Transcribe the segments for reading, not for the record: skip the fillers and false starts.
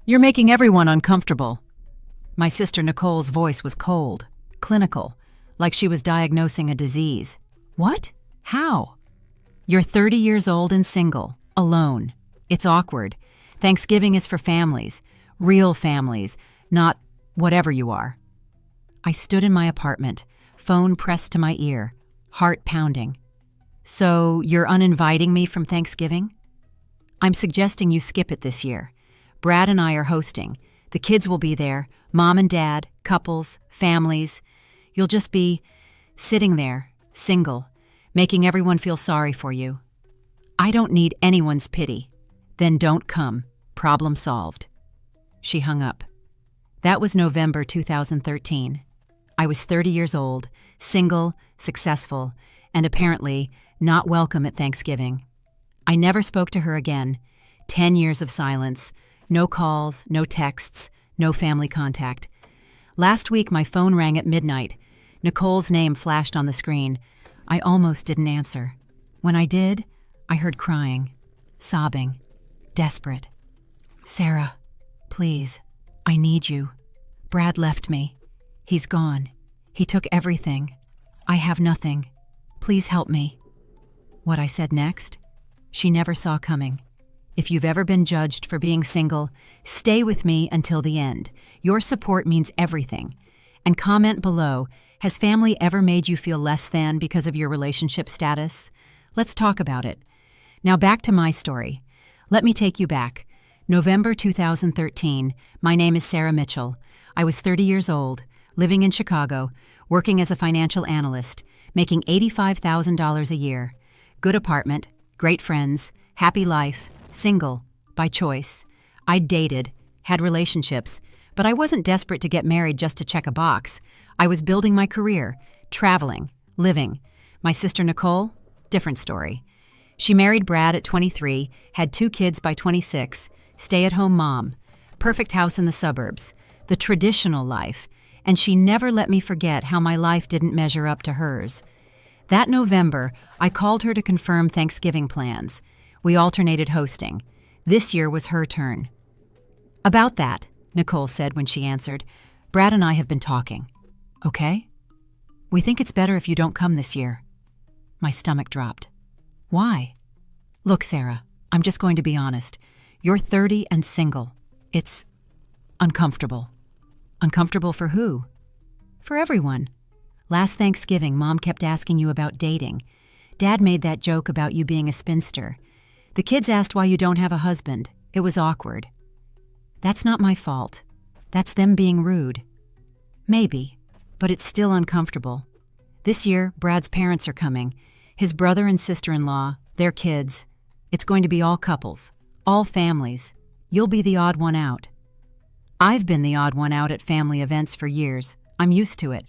You're making everyone uncomfortable. My sister Nicole's voice was cold, clinical, like she was diagnosing a disease. What? How? You're 30 years old and single, alone. It's awkward. Thanksgiving is for families, real families, not whatever you are. I stood in my apartment, phone pressed to my ear, heart pounding. So you're uninviting me from Thanksgiving? I'm suggesting you skip it this year. Brad and I are hosting. The kids will be there, mom and dad, couples, families. You'll just be sitting there, single, making everyone feel sorry for you. I don't need anyone's pity. Then don't come. Problem solved. She hung up. That was November 2013. I was 30 years old, single, successful, and apparently not welcome at Thanksgiving. I never spoke to her again. 10 years of silence. No calls, no texts, no family contact. Last week, my phone rang at midnight. Nicole's name flashed on the screen. I almost didn't answer. When I did, I heard crying, sobbing, desperate. Sarah, please, I need you. Brad left me. He's gone. He took everything. I have nothing. Please help me. What I said next, she never saw coming. If you've ever been judged for being single, stay with me until the end. Your support means everything. And comment below, has family ever made you feel less than because of your relationship status? Let's talk about it. Now back to my story. Let me take you back. November 2013, my name is Sarah Mitchell. I was 30 years old, living in Chicago, working as a financial analyst, making $85,000 a year. Good apartment, great friends, happy life, single, by choice. I'd dated, had relationships, but I wasn't desperate to get married just to check a box. I was building my career, traveling, living. My sister Nicole, different story. She married Brad at 23, had 2 kids by 26, stay-at-home mom, perfect house in the suburbs, the traditional life, and she never let me forget how my life didn't measure up to hers. That November, I called her to confirm Thanksgiving plans. We alternated hosting. This year was her turn. About that, Nicole said when she answered, Brad and I have been talking. Okay? We think it's better if you don't come this year. My stomach dropped. Why? Look, Sarah, I'm just going to be honest. You're 30 and single. It's uncomfortable. Uncomfortable for who? For everyone. Last Thanksgiving, Mom kept asking you about dating. Dad made that joke about you being a spinster. The kids asked why you don't have a husband. It was awkward. That's not my fault. That's them being rude. Maybe, but it's still uncomfortable. This year, Brad's parents are coming. His brother and sister-in-law, their kids. It's going to be all couples, all families. You'll be the odd one out. I've been the odd one out at family events for years. I'm used to it.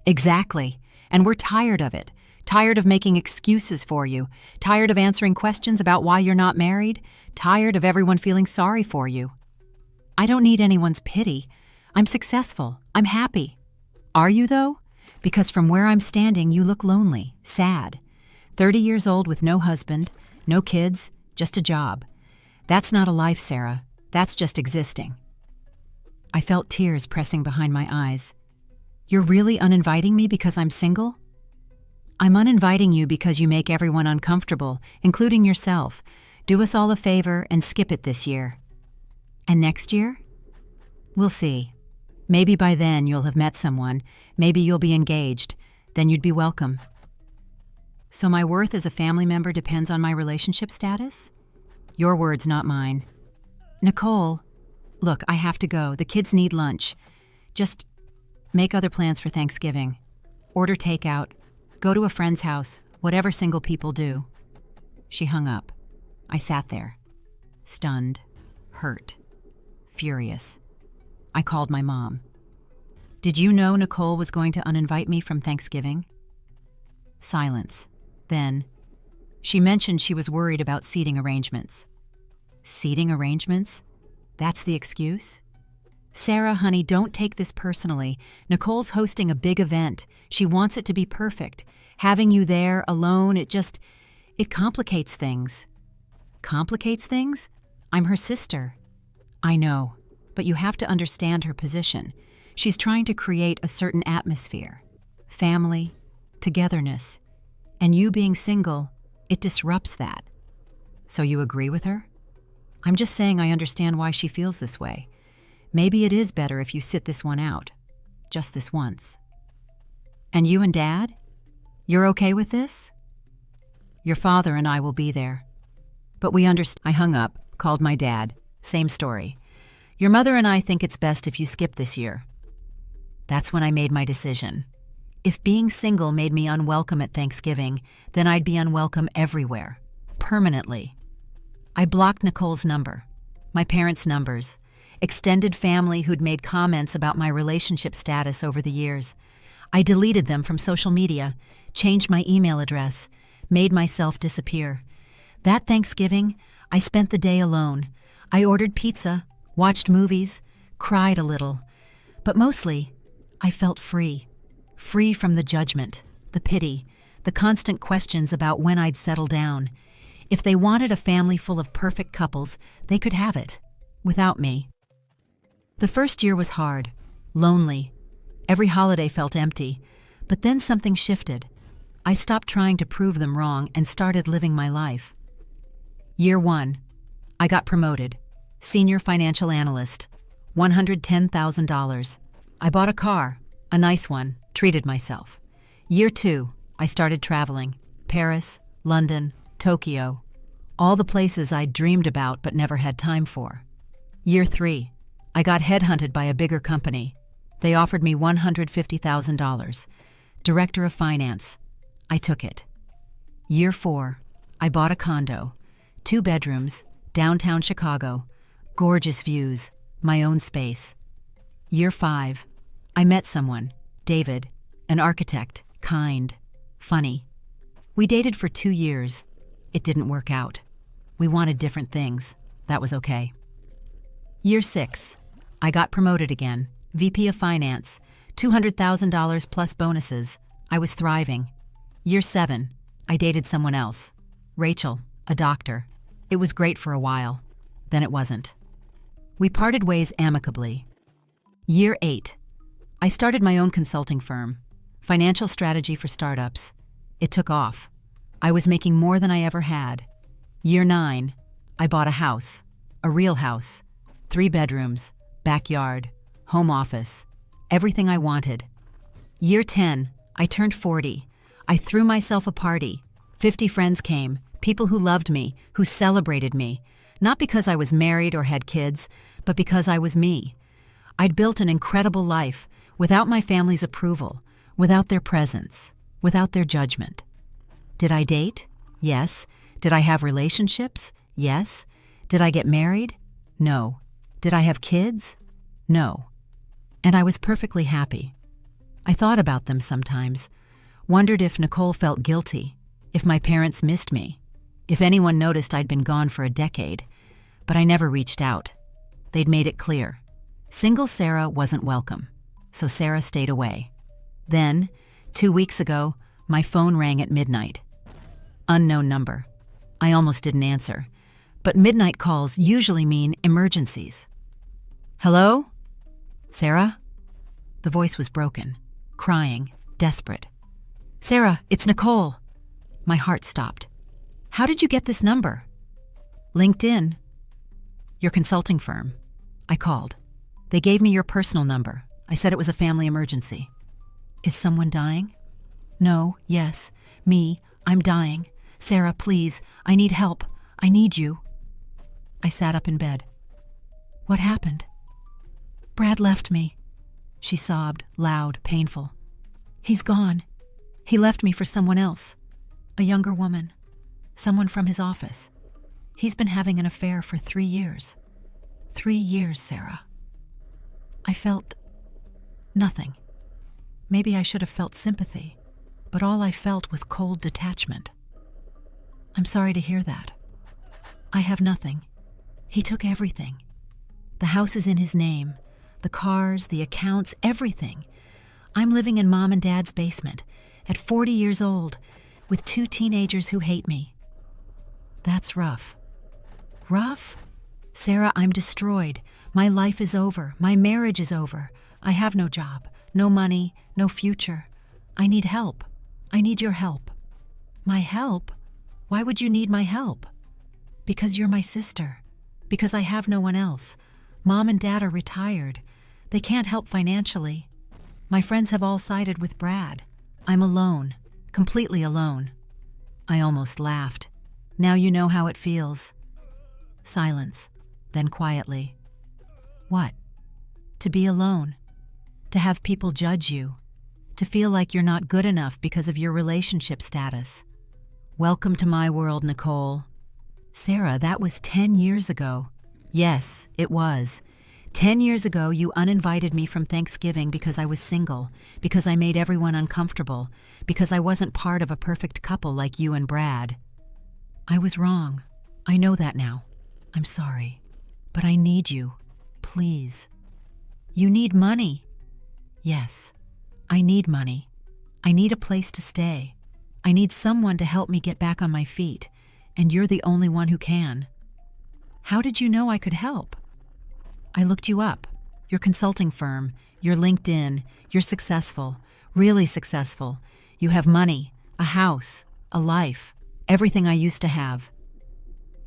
Exactly. And we're tired of it. Tired of making excuses for you. Tired of answering questions about why you're not married. Tired of everyone feeling sorry for you. I don't need anyone's pity. I'm successful. I'm happy. Are you, though? Because from where I'm standing, you look lonely, sad. 30 years old with no husband, no kids, just a job. That's not a life, Sarah. That's just existing. I felt tears pressing behind my eyes. You're really uninviting me because I'm single? I'm uninviting you because you make everyone uncomfortable, including yourself. Do us all a favor and skip it this year. And next year? We'll see. Maybe by then you'll have met someone. Maybe you'll be engaged. Then you'd be welcome. So my worth as a family member depends on my relationship status? Your words, not mine. Nicole, look, I have to go. The kids need lunch. Just make other plans for Thanksgiving. Order takeout. Go to a friend's house, whatever single people do. She hung up. I sat there, stunned, hurt, furious. I called my mom. Did you know Nicole was going to uninvite me from Thanksgiving? Silence. Then, she mentioned she was worried about seating arrangements. Seating arrangements? That's the excuse? Sarah, honey, don't take this personally. Nicole's hosting a big event. She wants it to be perfect. Having you there, alone, it complicates things. Complicates things? I'm her sister. I know. but you have to understand her position. She's trying to create a certain atmosphere. Family, togetherness. And you being single, it disrupts that. So you agree with her? I'm just saying I understand why she feels this way. Maybe it is better if you sit this one out. Just this once. And you and Dad? You're okay with this? Your father and I will be there. But we understand. I hung up, called my dad. Same story. Your mother and I think it's best if you skip this year. That's when I made my decision. If being single made me unwelcome at Thanksgiving, then I'd be unwelcome everywhere. Permanently. I blocked Nicole's number, my parents' numbers, extended family who'd made comments about my relationship status over the years. I deleted them from social media, changed my email address, made myself disappear. That Thanksgiving, I spent the day alone. I ordered pizza, watched movies, cried a little. But mostly, I felt free. Free from the judgment, the pity, the constant questions about when I'd settle down. If they wanted a family full of perfect couples, they could have it, without me. The first year was hard, lonely. Every holiday felt empty, but then something shifted. I stopped trying to prove them wrong and started living my life. Year 1, I got promoted, senior financial analyst, $110,000. I bought a car, a nice one, treated myself. Year 2, I started traveling, Paris, London, Tokyo, all the places I'd dreamed about but never had time for. Year 3, I got headhunted by a bigger company. They offered me $150,000. Director of Finance. I took it. Year 4, I bought a condo, 2 bedrooms, downtown Chicago, gorgeous views, my own space. Year 5, I met someone, David, an architect, kind, funny. We dated for 2 years. It didn't work out. We wanted different things. That was okay. Year 6, I got promoted again, VP of Finance, $200,000 plus bonuses. I was thriving. Year 7, I dated someone else, Rachel, a doctor. It was great for a while. Then it wasn't. We parted ways amicably. Year 8, I started my own consulting firm, financial strategy for startups. It took off. I was making more than I ever had. Year 9, I bought a house, a real house, 3 bedrooms, backyard, home office, everything I wanted. Year 10, I turned 40. I threw myself a party. 50 friends came, people who loved me, who celebrated me, not because I was married or had kids, but because I was me. I'd built an incredible life without my family's approval, without their presence, without their judgment. Did I date? Yes. Did I have relationships? Yes. Did I get married? No. Did I have kids? No. And I was perfectly happy. I thought about them sometimes, wondered if Nicole felt guilty, if my parents missed me, if anyone noticed I'd been gone for a decade, but I never reached out. They'd made it clear. Single Sarah wasn't welcome, so Sarah stayed away. Then, 2 weeks ago, my phone rang at midnight. Unknown number. I almost didn't answer, but midnight calls usually mean emergencies. Hello? Sarah? The voice was broken, crying, desperate. Sarah, it's Nicole. My heart stopped. How did you get this number? LinkedIn. Your consulting firm. I called. They gave me your personal number. I said it was a family emergency. Is someone dying? No, yes, me. I'm dying. Sarah, please, I need help. I need you. I sat up in bed. What happened? Brad left me. She sobbed, loud, painful. He's gone. He left me for someone else. A younger woman. Someone from his office. He's been having an affair for 3 years. 3 years, Sarah. I felt nothing. Maybe I should have felt sympathy, but all I felt was cold detachment. I'm sorry to hear that. I have nothing. He took everything. The house is in his name, the cars, the accounts, everything. I'm living in Mom and Dad's basement, at 40 years old, with 2 teenagers who hate me. That's rough. Rough? Sarah, I'm destroyed. My life is over. My marriage is over. I have no job, no money, no future. I need help. I need your help. My help? Why would you need my help? Because you're my sister. Because I have no one else. Mom and Dad are retired. They can't help financially. My friends have all sided with Brad. I'm alone, completely alone. I almost laughed. Now you know how it feels. Silence, then quietly. What? To be alone. To have people judge you. To feel like you're not good enough because of your relationship status. Welcome to my world, Nicole. Sarah, that was 10 years ago. Yes, it was. 10 years ago, you uninvited me from Thanksgiving because I was single, because I made everyone uncomfortable, because I wasn't part of a perfect couple like you and Brad. I was wrong. I know that now. I'm sorry. But I need you. Please. You need money. Yes, I need money. I need a place to stay. I need someone to help me get back on my feet, and you're the only one who can. How did you know I could help? I looked you up. Your consulting firm, your LinkedIn, you're successful, really successful. You have money, a house, a life, everything I used to have.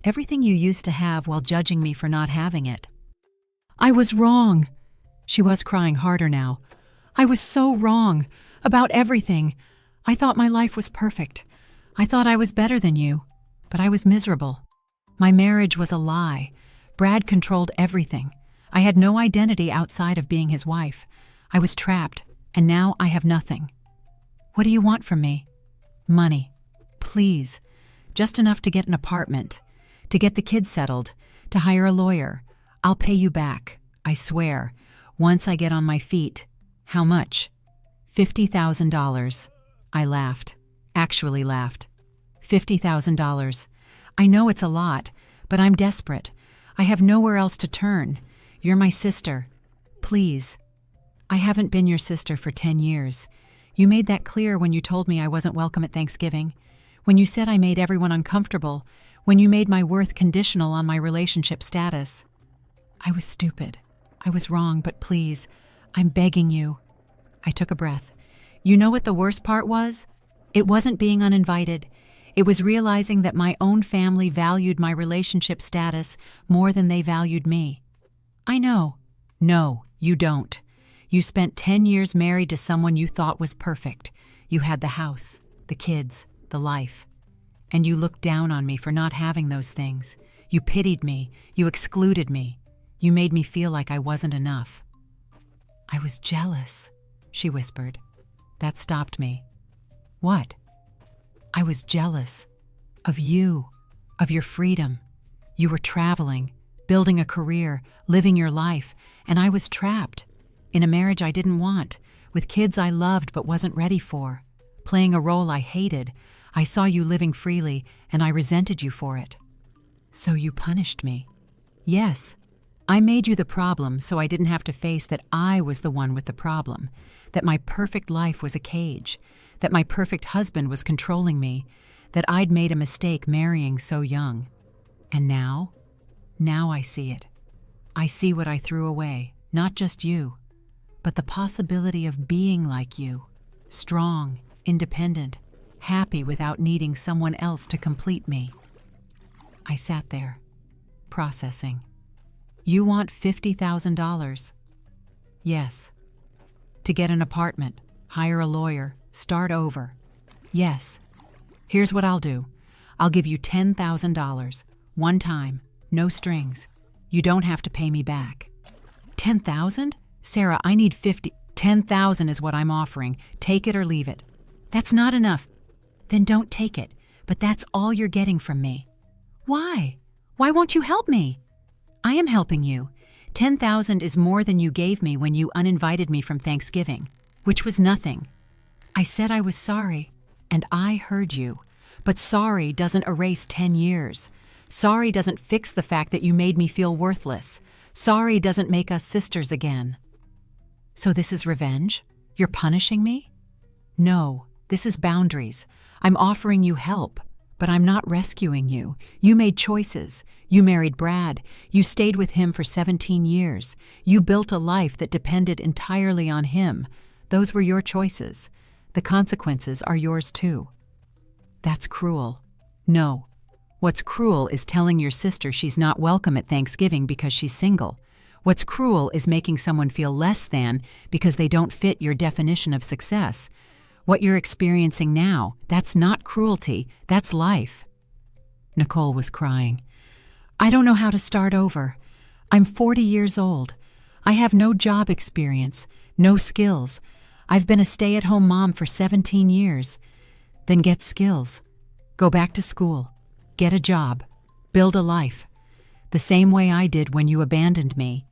Everything you used to have while judging me for not having it. I was wrong. She was crying harder now. I was so wrong about everything. I thought my life was perfect. I thought I was better than you, but I was miserable. My marriage was a lie. Brad controlled everything. I had no identity outside of being his wife. I was trapped, and now I have nothing. What do you want from me? Money. Please. Just enough to get an apartment, to get the kids settled, to hire a lawyer. I'll pay you back, I swear, once I get on my feet. How much? $50,000. I laughed. Actually laughed. $50,000. I know it's a lot, but I'm desperate. I have nowhere else to turn. You're my sister. Please. I haven't been your sister for 10 years. You made that clear when you told me I wasn't welcome at Thanksgiving, when you said I made everyone uncomfortable, when you made my worth conditional on my relationship status. I was stupid. I was wrong, but please, I'm begging you. I took a breath. You know what the worst part was? It wasn't being uninvited. It was realizing that my own family valued my relationship status more than they valued me. I know. No, you don't. You spent 10 years married to someone you thought was perfect. You had the house, the kids, the life. And you looked down on me for not having those things. You pitied me. You excluded me. You made me feel like I wasn't enough. I was jealous, she whispered. That stopped me. What? I was jealous. Of you. Of your freedom. You were traveling, building a career, living your life, and I was trapped. In a marriage I didn't want, with kids I loved but wasn't ready for, playing a role I hated. I saw you living freely, and I resented you for it. So you punished me. Yes, I made you the problem so I didn't have to face that I was the one with the problem, that my perfect life was a cage, that my perfect husband was controlling me, that I'd made a mistake marrying so young. And now I see it. I see what I threw away, not just you, but the possibility of being like you, strong, independent, happy without needing someone else to complete me. I sat there, processing. You want $50,000? Yes. To get an apartment, hire a lawyer, start over. Yes. Here's what I'll do. I'll give you $10,000, one time, no strings. You don't have to pay me back. 10,000? Sarah, I need 50. 10,000 is what I'm offering. Take it or leave it. That's not enough. Then don't take it, but that's all you're getting from me. Why? Why won't you help me? I am helping you. 10,000 is more than you gave me when you uninvited me from Thanksgiving, which was nothing. I said I was sorry, and I heard you. But sorry doesn't erase 10 years. Sorry doesn't fix the fact that you made me feel worthless. Sorry doesn't make us sisters again. So this is revenge? You're punishing me? No, this is boundaries. I'm offering you help. But I'm not rescuing you. You made choices. You married Brad. You stayed with him for 17 years. You built a life that depended entirely on him. Those were your choices. The consequences are yours too. That's cruel. No. What's cruel is telling your sister she's not welcome at Thanksgiving because she's single. What's cruel is making someone feel less than because they don't fit your definition of success. What you're experiencing now, that's not cruelty, that's life. Nicole was crying. I don't know how to start over. I'm 40 years old. I have no job experience, no skills. I've been a stay-at-home mom for 17 years. Then get skills. Go back to school. Get a job. Build a life. The same way I did when you abandoned me.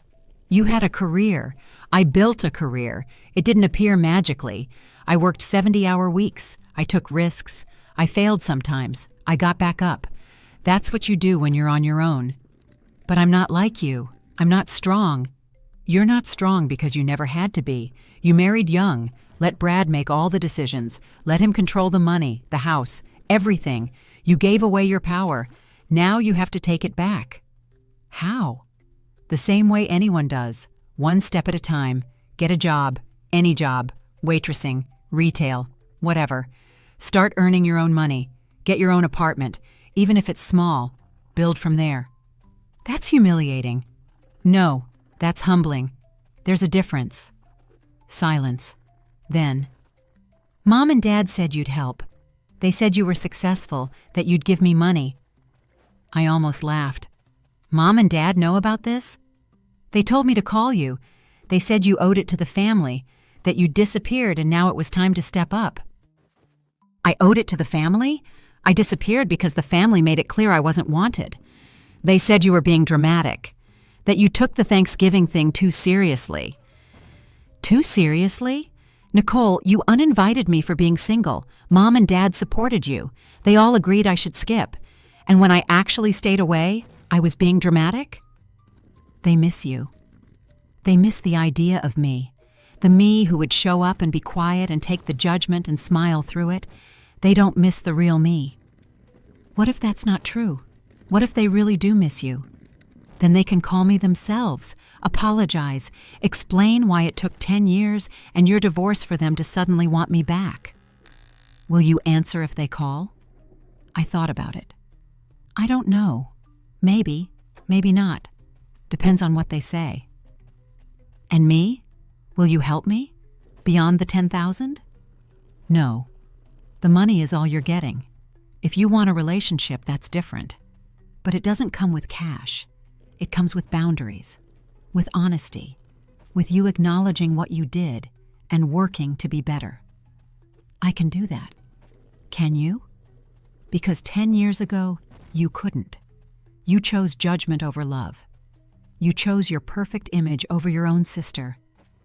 You had a career. I built a career. It didn't appear magically. I worked 70-hour weeks. I took risks. I failed sometimes. I got back up. That's what you do when you're on your own. But I'm not like you. I'm not strong. You're not strong because you never had to be. You married young. Let Brad make all the decisions. Let him control the money, the house, everything. You gave away your power. Now you have to take it back. How? The same way anyone does. One step at a time. Get a job. Any job. Waitressing. Retail. Whatever. Start earning your own money. Get your own apartment. Even if it's small. Build from there. That's humiliating. No, that's humbling. There's a difference. Silence. Then, Mom and Dad said you'd help. They said you were successful, that you'd give me money. I almost laughed. Mom and Dad know about this? They told me to call you. They said you owed it to the family, that you disappeared and now it was time to step up. I owed it to the family? I disappeared because the family made it clear I wasn't wanted. They said you were being dramatic, that you took the Thanksgiving thing too seriously. Too seriously? Nicole, you uninvited me for being single. Mom and Dad supported you. They all agreed I should skip. And when I actually stayed away, I was being dramatic? They miss you. They miss the idea of me. The me who would show up and be quiet and take the judgment and smile through it. They don't miss the real me. What if that's not true? What if they really do miss you? Then they can call me themselves, apologize, explain why it took 10 years and your divorce for them to suddenly want me back. Will you answer if they call? I thought about it. I don't know. Maybe, maybe not. Depends on what they say. And me? Will you help me? Beyond the 10,000? No. The money is all you're getting. If you want a relationship, that's different. But it doesn't come with cash. It comes with boundaries, with honesty, with you acknowledging what you did and working to be better. I can do that. Can you? Because 10 years ago, you couldn't. You chose judgment over love. You chose your perfect image over your own sister.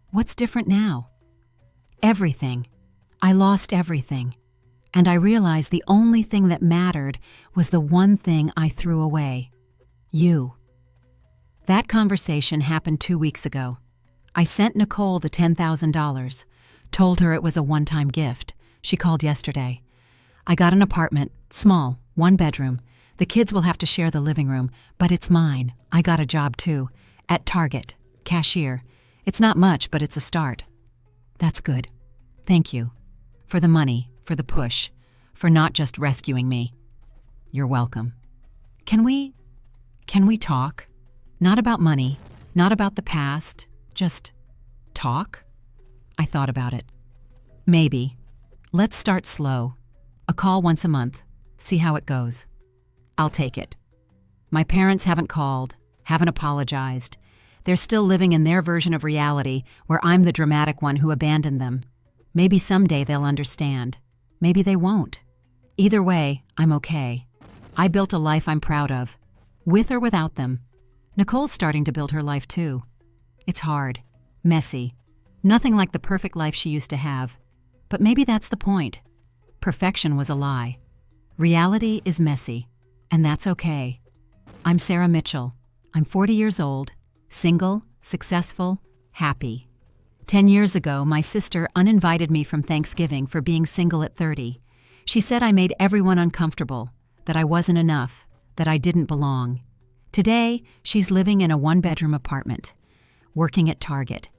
What's different now? Everything. I lost everything. And I realized the only thing that mattered was the one thing I threw away. You. That conversation happened 2 weeks ago. I sent Nicole the $10,000, told her it was a one-time gift. She called yesterday. I got an apartment, small, 1 bedroom. The kids will have to share the living room, but it's mine. I got a job too, at Target, cashier. It's not much, but it's a start. That's good. Thank you. For the money, for the push, for not just rescuing me. You're welcome. Can we talk? Not about money, not about the past, just talk? I thought about it. Maybe. Let's start slow. A call once a month. See how it goes. I'll take it. My parents haven't called, haven't apologized. They're still living in their version of reality where I'm the dramatic one who abandoned them. Maybe someday they'll understand. Maybe they won't. Either way, I'm okay. I built a life I'm proud of, with or without them. Nicole's starting to build her life too. It's hard, messy, nothing like the perfect life she used to have. But maybe that's the point. Perfection was a lie. Reality is messy, and that's okay. I'm Sarah Mitchell. I'm 40 years old, single, successful, happy. 10 years ago, my sister uninvited me from Thanksgiving for being single at 30. She said I made everyone uncomfortable, that I wasn't enough, that I didn't belong. Today, she's living in a one-bedroom apartment, working at Target,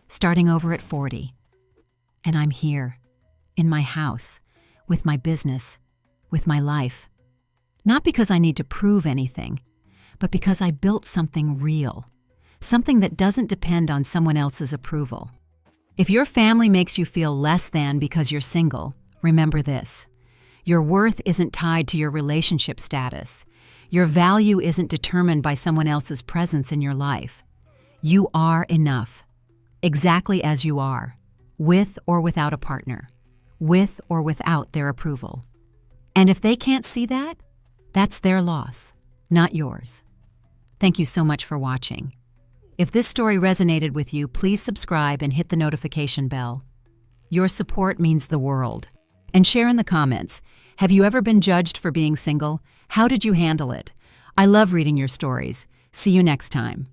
starting over at 40. And I'm here, in my house, with my business, with my life. Not because I need to prove anything, but because I built something real, something that doesn't depend on someone else's approval. If your family makes you feel less than because you're single, remember this. Your worth isn't tied to your relationship status. Your value isn't determined by someone else's presence in your life. You are enough, exactly as you are, with or without a partner, with or without their approval. And if they can't see that, that's their loss, not yours. Thank you so much for watching. If this story resonated with you, please subscribe and hit the notification bell. Your support means the world. And share in the comments. Have you ever been judged for being single? How did you handle it? I love reading your stories. See you next time.